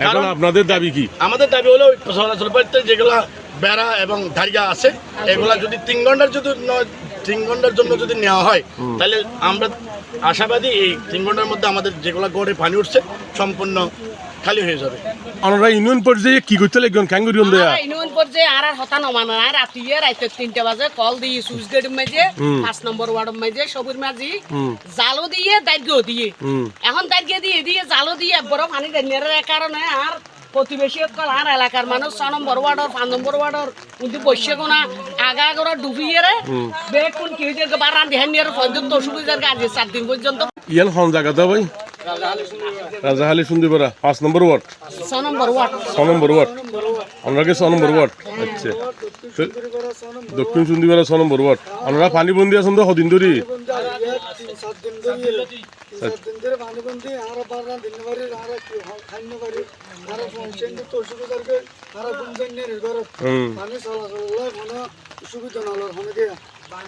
এখন আপনাদের দাবি কি? আমাদের দাবি হলো চলাচল করতে যেগুলো বেড়া এবং ধারিয়া আছে এগুলা যদি 3 ঘন্টার জন্য যদি নেওয়া হয় তাহলে আমরা আশাবাদী এই 3 ঘন্টার মধ্যে আমাদের যেগুলো গড়ে পানি উঠছে সম্পূর্ণ খালি হয়ে যাবে। আমরা ইউনিয়ন পর্যায়ে কি করতে লাগবেন ক্যাঙ্গুরিয়ন দেয়া ইউনিয়ন পর্যায়ে আর হতা নমানো আর রাতে 3টা বাজে কল দিয়ে সুইচ গেট মাঝে 5 নম্বর ওয়ার্ড মাঝে সবুর মাঝি জালো দিয়ে দাইগো দিয়ে এখন দাইগো দিয়ে জালো দিয়ে বড় পানি দেনের কারণে আর প্রতিবেশী আর এলাকার মানুষ 6 নম্বর ওয়ার্ডর 5 নম্বর ওয়ার্ডর কিন্তু বসে কোনা আগা আগরা ডুবিয়ে রে বেগ কোন কি হইছে বারান দেহানিয়ার পর্যন্ত সুবিধার কাজে 4 দিন পর্যন্ত ইয়ান হন জায়গাটা ভাই রাজাহালি সুন্দরপাড়া 5 নম্বর ওয়ার্ড 6 নম্বর ওয়ার্ড 6 নম্বর ওয়ার্ড আমরা কি 6 নম্বর ওয়ার্ড আচ্ছা দক্ষিণ সুন্দরপাড়া 6 নম্বর ওয়ার্ড আমরা পানি বন্দি আছেন তো কদিন ধরে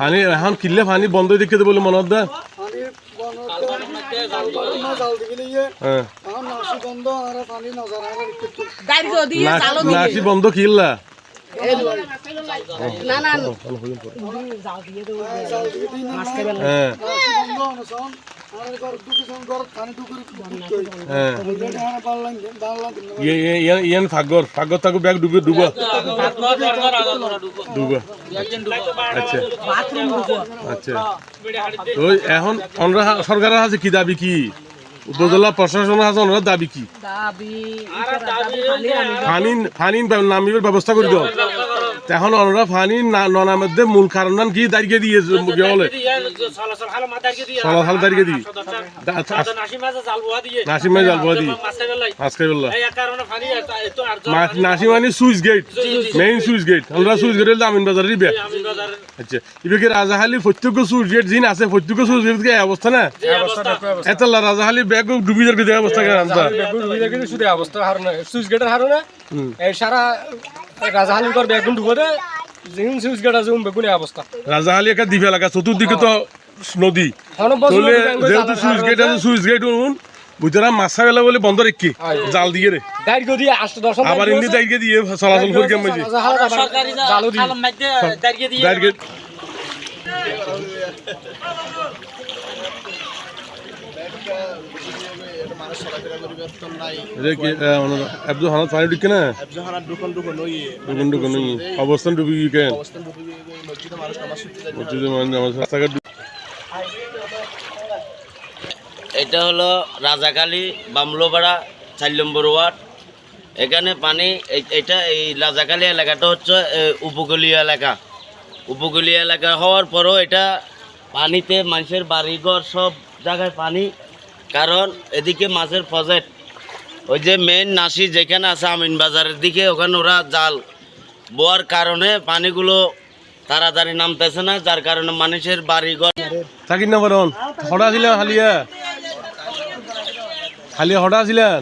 পানি এখন কিনলে পানি বন্ধ দেখে দেবো বলে মনে হয় নাসি বন্ধ কিনলা না না ইয়ান ফাগর থাকো ব্যাগ ডুবে ডুবা আচ্ছা আচ্ছা ওই এখন আমরা সরকারের আছে কি দাবি কি উপজেলা প্রশাসনের আছে ওনার দাবি কি ফানি নামিবার ব্যবস্থা করে দাও এখন ওনারা ফানি নামের মূল কারণ নাম কি দাঁড়িয়ে দিয়ে বলে চলাচল দাঁড়িয়ে দিই নাসিমা জাল বোয়া দিই মাছ খাই বললা নাসিমানি switch gate main switch gate আমরা সুইচ গেট আমিন বাজারের ইবে আচ্ছা ইবে কি রাজাহালির প্রত্যেক সুইচ গেট যিনি আছে প্রত্যেক সুইচ গেট কি অবস্থা না এত রাজাহালি ব্যাগ ডুবি যাবে দেওয়া অবস্থা কেন শুধু অবস্থা হারণে সুইচ গেটের হারণে এই সারা রাজাহালির ঘর বেগুন ডুবতে যেমন সুইচ গেট আছে বেগুনের অবস্থা রাজাহালি একটা দ্বীপ এলাকা চতুর্দিকে তো নদী যেহেতু সুইচ গেট আছে সুইচ গেট বুঝরা মাছা গেলে বলে বন্ধ রেখে জাল দিয়ে রে আবার এমনি দাঁড়িয়ে দিয়ে চলাচল করি কেমন অবস্থান ডুবি কেন এটা হলো রাজাকালী বামলোপাড়া 4 নম্বর ওয়ার্ড। এখানে পানি এটা এই রাজাকালী এলাকাটা হচ্ছে উপকূলীয় এলাকা হওয়ার পরও এটা পানিতে মানুষের বাড়িঘর সব জায়গায় পানি, কারণ এদিকে মাছের প্রজেক্ট ওই যে মেইন নাসি যেখানে আছে আমিন বাজারের দিকে ওখানে ওরা জাল বোয়ার কারণে পানিগুলো তাড়াতাড়ি নামতেছে না, যার কারণে মানুষের বাড়িঘর থাকিন না বরণ হঠাৎ ছিলেন হালিয়া হঠাৎ ছিলেন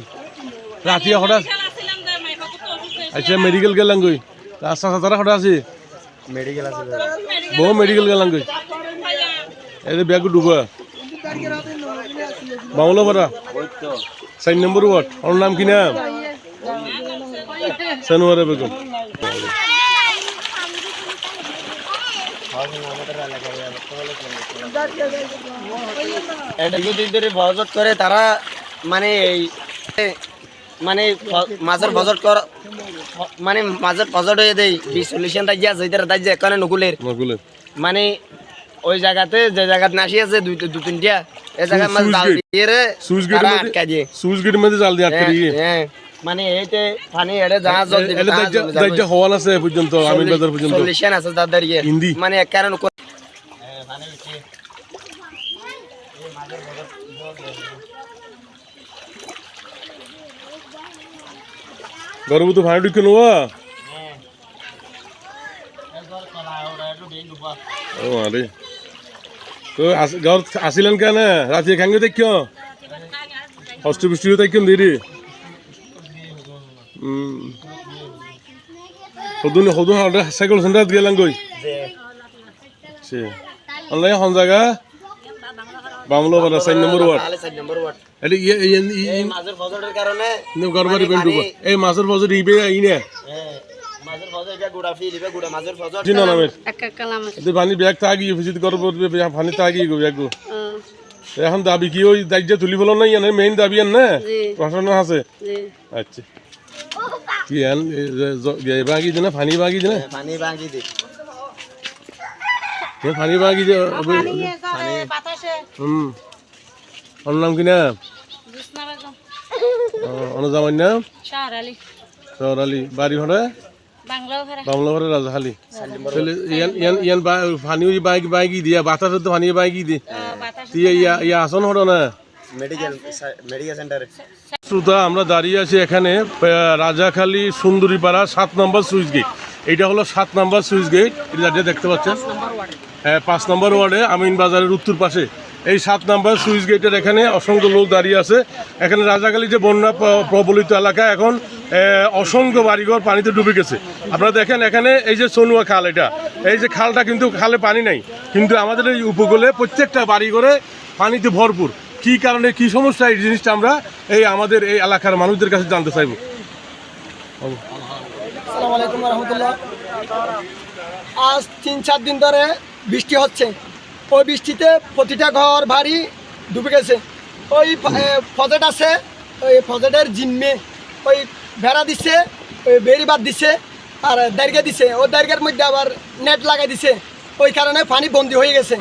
রাতি হঠাৎ আচ্ছা মেডিকেল গেলাম গই রাস্তা সাতারা হঠাৎ আছে বহু মেডিকেল গেলাম গই এই ব্যাগ ডুবা বাংলাপাড়া 4 নম্বর ওয়ার্ড ওর নাম কি নাম সানোয়ারা বেগম। দুদিন ধরে বজট করে তারা মানে মাছের বজট কর মানে মাছের বজট হয়ে দেয় 20-40 রাজ্য আছে রাজ্য এখানে নকুলের মানে ওই জায়গাতে যে জায়গাতে নাসি আছে 2-3টা এই জায়গায় মাছ জাল দিয়ে রে আটকা দিয়ে সুইচ গেটের মধ্যে জাল দিয়ে আটকা দিয়ে মানে এইতে পানি এড়ে জাহাজ জল দিবে দাইজা হওয়াল আছে পর্যন্ত আমিন বাজার পর্যন্ত সলিউশন আছে দাদার ইয়ে মানে এক কারণ গরম তো ভাড়া ঢুকে নেওয়া ও আরে তো ঘর আসিলেন কেন রাতে খাঙ্গে দেখ অষ্ট বৃষ্টি দেখেন দেরি সদুন সাইকেল সেন্টার গেলাম গই আচ্ছা অনলাইন হন জায়গা বামলাপাড়া 4 নম্বর ওয়ার্ড। তাহলে 4 নম্বর ওয়ার্ড এটা এই মাছের ফজরের কারণে গড়বাড়ি বেন্টু এই মাছের ফজর ইবে আইনে মাছের ফজর এটা গুড়া ফিলিবে গুড়া মাছের ফজর জিনো নামের একটা কালাম এতে পানি ব্যাগ থাকি অফিসিত করব পানি থাকি গো ব্যাগ এখন দাবি কি ওই দায়িত্ব তুলি বলো নাই এনে মেইন দাবি আন না প্রশাসন আছে আচ্ছা কি আন বাগি দিনা পানি বাগি দিনা পানি ভাঙি দি পানি বাগি দে বাতাসে ওর নাম কি না জুসনা বেগম অনুজামান না শাহর আলী সরালি বাড়ি হরে বাংলাঘরে রাজাহালি তাহলে ইয়ান পানি বাইকি দিয়া বাতাস তো পানি বাইকি দি ইয়া আসন হলো না মেডিকেল সেন্টারে। শ্রোতা আমরা দাঁড়িয়ে আছি এখানে রাজাখালী সুন্দরীপাড়া 7 নম্বর সুইচ গেট। এইটা হলো 7 নম্বর সুইচ গেট, এটা দেখতে পাচ্ছেন 5 নম্বর ওয়ার্ডে আমিন বাজারের উত্তর পাশে এই 7 নম্বর সুইচ গেটের এখানে অসংখ্য লোক দাঁড়িয়ে আছে। এখানে রাজাখালী যে বন্যা প্রবলিত এলাকা, এখন অসংখ্য বাড়িঘর পানিতে ডুবে গেছে। আপনারা দেখেন এখানে এই যে সোনুয়া খাল, এটা এই যে খালটা কিন্তু খালে পানি নাই, কিন্তু আমাদের এই উপকূলে প্রত্যেকটা বাড়িঘরে পানিতে ভরপুর। কি কারণে কি সমস্যা এই জিনিসটা আমরা এই আমাদের এই এলাকার মানুষদের কাছে জানতে চাইব। আসসালামু আলাইকুম রহমতুল্লাহ। আজ 3-4 দিন ধরে বৃষ্টি হচ্ছে। ওই বৃষ্টিতে প্রতিটা ঘর বাড়ি ডুবে গেছে। ওই ফজেট আছে, ওই ফজেটের জিম্মে ওই ভেড়া দিচ্ছে, ওই বেড়িবাদ দিচ্ছে আর দাঁড়িয়ে দিছে। ওই দাঁড়িয়ার মধ্যে আবার নেট লাগাই দিছে, ওই কারণে পানি বন্দি হয়ে গেছে।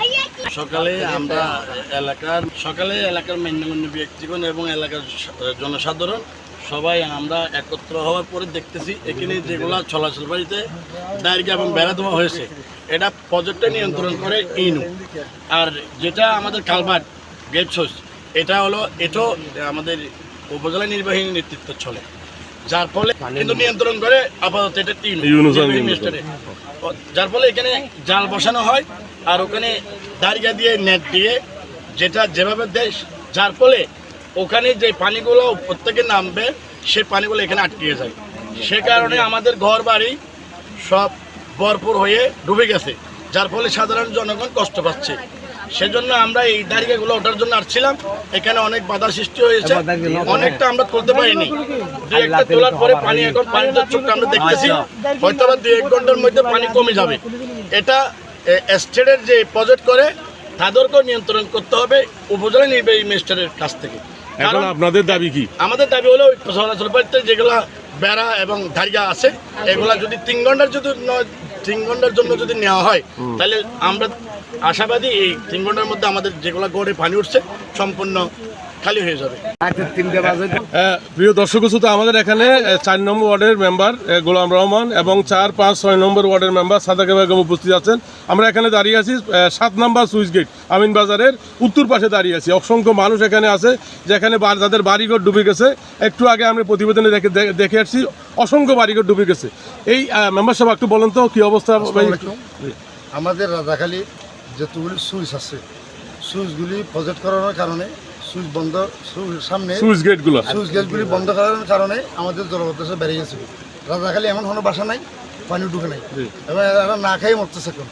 সকালে এলাকার মান্যগণ্য ব্যক্তিগণ এবং এলাকার জনসাধারণ সবাই আমরা একত্র হওয়ার পরে দেখতেছি এখানে যেগুলো চলাচল বাড়িতে দাঁড়িয়ে এবং বেড়া দেওয়া হয়েছে, এটা প্রজেক্টে নিয়ন্ত্রণ করে ইনু। আর যেটা আমাদের কালভার্ট গেট সোর্স, এটা হলো এটাও আমাদের উপজেলা নির্বাহী নেতৃত্ব চলে, যার ফলে কিন্তু নিয়ন্ত্রণ করে আপাতত এটা যার ফলে এখানে জাল বসানো হয় আর ওখানে দাঁড়িয়ে দিয়ে নেট দিয়ে যেটা যেভাবে দেশ, যার ফলে ওখানে যে পানিগুলো প্রত্যেকে নামবে সেই পানিগুলো এখানে আটকে যায়। সে কারণে আমাদের ঘর বাড়ি সব ভরপুর হয়ে ডুবে গেছে, যার ফলে সাধারণ জনগণ কষ্ট পাচ্ছে। সেজন্য আমরা এই দাঁড়িয়েগুলো ওঠার জন্য আসছিলাম। এখানে অনেক বাধা সৃষ্টি হয়েছে, অনেকটা আমরা তুলতে পারিনি। 2-1টা তোলার পরে পানি এখন পানিতে চোখ আমরা দেখতেছি হয়তো বা 2-1 ঘন্টার মধ্যে পানি কমে যাবে। এটা স্টেটের যে প্রজেক্ট করে তাদেরকেও নিয়ন্ত্রণ করতে হবে উপজেলা নির্বাহী ম্যাজিস্ট্রেটের কাছ থেকে। এখন আপনাদের দাবি কি? আমাদের দাবি হলো চলাচল বাড়িতে যেগুলো বেড়া এবং ধারিয়া আছে এগুলা যদি 3 ঘন্টার জন্য যদি নেওয়া হয় তাহলে আমরা আশাবাদী এই 3 ঘন্টার মধ্যে আমাদের যেগুলো গড়ে পানি উঠছে সম্পূর্ণ খালি হয়ে যাবে। প্রিয় দর্শক শ্রোতা, আমাদের এখানে 4 নম্বর ওয়ার্ডের মেম্বার গোলাম রহমান এবং 4, 5, 6 নম্বর ওয়ার্ডের মেম্বার সাদাকা বেগম উপস্থিত আছেন। আমরা এখানে দাঁড়িয়ে আছি 7 নম্বর সুইচ গেট আমিন বাজারের উত্তর পাশে দাঁড়িয়ে আছি। অসংখ্য মানুষ এখানে আছে যেখানে যাদের বাড়িঘর ডুবে গেছে। একটু আগে আমরা প্রতিবেদনে দেখে আসছি অসংখ্য বাড়িঘর ডুবে গেছে। এই মেম্বার সাহেব একটু বলেন তো কি অবস্থা? আমাদের রাজাখালী যতগুলি সুইচ আছে, সুইচগুলি প্রজেক্ট করানোর কারণে সুইচ বন্ধ, সামনে সুইচ গেটগুলি বন্ধ করার কারণে আমাদের জলবদ্ধতা বেড়ে গেছে। রাজাখালী এমন কোনো বাসা নাই পানি ঢুকে নাই, এবং এরা না খাই মরতেছে, এখন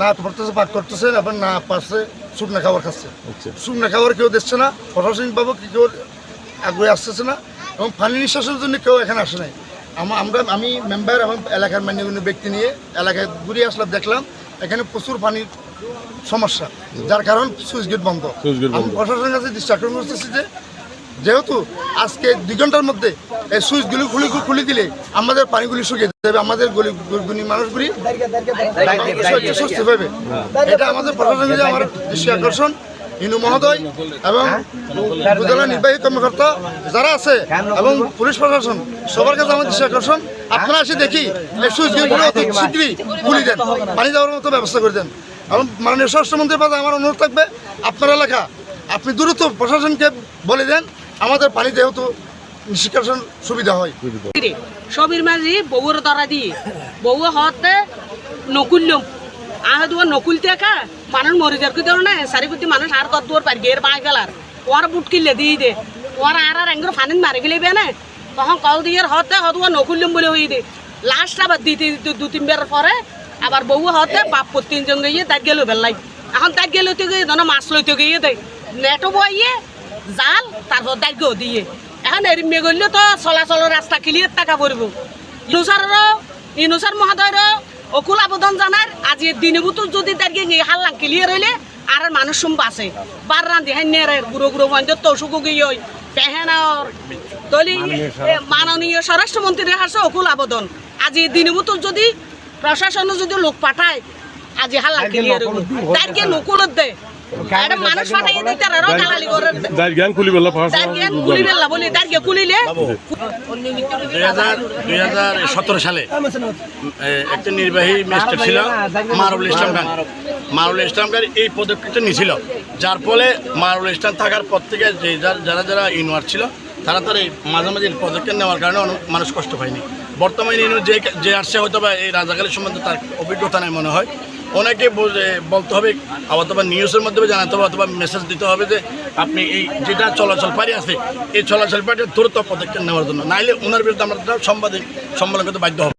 না পড়তেছে পাক করতেছে, আবার না পারছে শুকনা খাবার খাচ্ছে। শুকনা খাবার কেউ দিচ্ছে না, প্রশাসনিকভাবে কেউ আগ্রহে আসতেছে না, এবং পানি নিঃশ্বাসের জন্য কেউ এখানে আসে নাই। আমি মেম্বার এবং এলাকার মান্যগণ্য ব্যক্তি নিয়ে এলাকায় ঘুরে আসলাম, দেখলাম এখানে প্রচুর পানির সমস্যা, যার কারণ সুইচ গেট বন্ধ। আমি প্রশাসনের কাছে দৃষ্টি আকর্ষণ করতেছি যে যেহেতু আজকে 2 ঘন্টার মধ্যে এই সুইচগুলি খুলে দিলে আমাদের পানিগুলি শুকিয়ে যাবে, আমাদের গরিব মানুষগুলি স্বস্তি পাবে। এটা আমাদের প্রশাসনের আমার দৃষ্টি আকর্ষণ। ইনু মহোদয় এবং উপজেলা নির্বাহী কর্মকর্তা যারা আছে এবং পুলিশ প্রশাসন সবার কাছে আমার দৃষ্টি আকর্ষণ, আপনারা এসে দেখি এই সুইচ গেটগুলো অতি শীঘ্রই খুলে দেন, পানি দেওয়ার মতো ব্যবস্থা করে দেন। এবং মাননীয় স্বরাষ্ট্রমন্ত্রীর পাশে আমার অনুরোধ থাকবে, আপনার এলাকা আপনি দ্রুত প্রশাসনকে বলে দেন আমাদের পানি যেহেতু নিষ্কাশন সুবিধা হয়। সবির মাঝি বউর ধরা দিয়ে বউ হতে নকুল্যম আহ দুয়ার নকুল দেখা মানুষ মরে যার কি ধরো না সারিকুতি মানুষ আর কত দূর পার গের বাঁ গেলার ওর বুট কিনলে দিয়ে দে ওর আর এঙ্গুর ফানিন মারে গেলে না তখন কল দিয়ে হতে হতুয়া নকুল্যম বলে হয়ে দে। লাস্ট আবার 2-3 বার পরে আবার বউ হতে বাপ 3 জন গিয়ে তার গেল বেলাই এখন দাঁড়িয়ে লইতে গিয়ে ধরো মাছ লইতে গিয়ে দেয় নেটও বইয়ে জাল তারপর দাঁড়িয়েও দিয়ে এখন এরিমে গেলে তো চলাচলের রাস্তা ক্লিয়ার টাকা পড়ব ইনুসার মহোদয়েরও অকুল আবেদন জানার আজ দিনে বুতুর যদি দাঁড়িয়ে গিয়ে হাল্লাং ক্লিয়ার হইলে আর মানুষ সুম বাসে বার রান্ধি হাই নেড়ে গুঁড়ো গুঁড়ো মঞ্জর তৌসুকু গিয়ে পেহেনার দলি মাননীয় স্বরাষ্ট্রমন্ত্রীর হাসে অকুল আবেদন আজ দিনে বুতুর যদি প্রশাসন যদি লোক পাঠায় আজ হাল্লাং ক্লিয়ার হইব দাঁড়িয়ে নকুলত দেয় মানুষ পাঠাই দিতে গালালি করে দাইরগান খুলি বেলা ফার্স্ট দাঁড়িয়ে কুলি বেলা বলি দাঁড়িয়ে কুলিলে 2017 সালে একটা নির্বাহী ম্যাজিস্ট্রেট ছিল মারুল ইসলাম খান। মারুল ইসলাম খান এই পদক্ষেপটা নিয়েছিল, যার ফলে মারুল ইসলাম থাকার পর থেকে যারা ইউনিভার ছিল তারা এই মাঝামাঝি পদক্ষেপ নেওয়ার কারণে মানুষ কষ্ট পায়নি। বর্তমানে ইউনিভার যে আসছে হয়তো বা এই রাজাকালের সম্বন্ধে তার অভিজ্ঞতা নেই মনে হয়, অনেকে বলতে হবে অথবা নিউজের মাধ্যমে জানাতে হবে অথবা মেসেজ দিতে হবে যে আপনি এই যেটা চলাচল পারি আছে এই চলাচল পারির দ্রুত পদক্ষেপ নেওয়ার জন্য, নাইলে ওনার বিরুদ্ধে আমরা সম্মেলন করতে বাধ্য হব।